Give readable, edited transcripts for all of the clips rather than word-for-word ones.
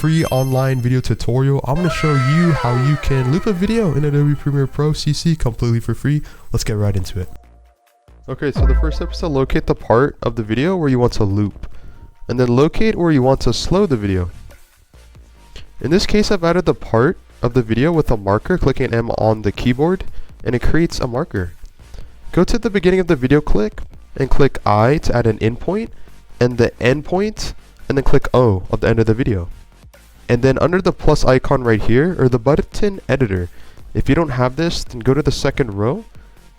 free online video tutorial, I'm going to show you how you can loop a video in Adobe Premiere Pro CC completely for free. Let's get right into it. Okay, so the first step is to locate the part of the video where you want to loop, and then locate where you want to slow the video. In this case, I've added the part of the video with a marker, clicking M on the keyboard, and it creates a marker. Go to the beginning of the video clip and click I to add an in point, and the end point, and then click O at the end of the video. And then under the plus icon right here, or the button editor, if you don't have this, then go to the second row,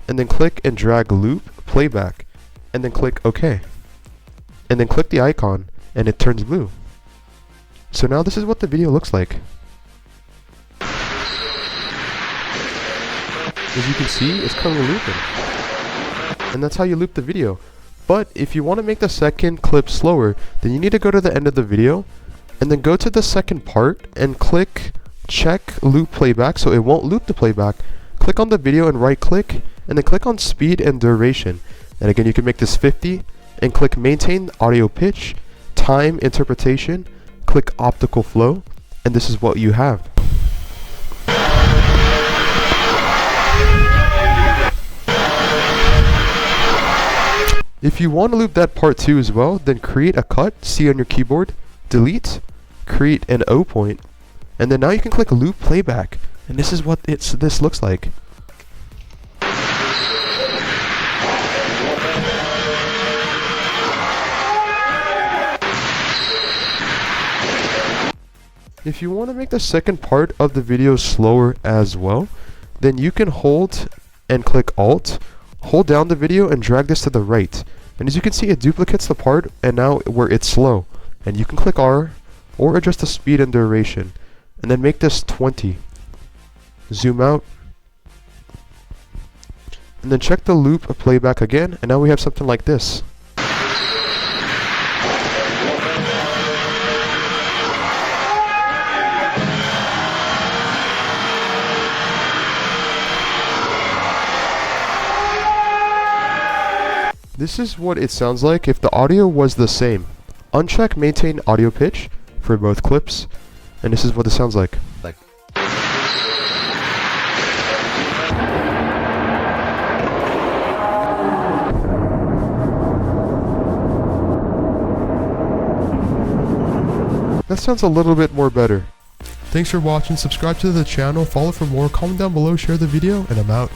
and then click and drag loop playback, and then click OK. And then click the icon, and it turns blue. So now this is what the video looks like. As you can see, it's currently looping. And that's how you loop the video. But if you want to make the second clip slower, then you need to go to the end of the video and then go to the second part and click check loop playback so it won't loop the playback. Click on the video and right click and then click on speed and duration. And again, you can make this 50 and click maintain audio pitch, time interpretation, click optical flow, and this is what you have. If you want to loop that part too as well, then create a cut, C on your keyboard, delete, create an O point, and then now you can click loop playback, and this is what this looks like. If you want to make the second part of the video slower as well, then you can hold and click Alt, hold down the video and drag this to the right. And as you can see, it duplicates the part and now where it's slow. And you can click R or adjust the speed and duration. And then make this 20. Zoom out. And then check the loop playback again. And now we have something like this. This is what it sounds like if the audio was the same. Uncheck maintain audio pitch for both clips, and this is what it sounds like. That sounds a little bit more better. Thanks for watching, subscribe to the channel, follow for more, comment down below, share the video, and I'm out.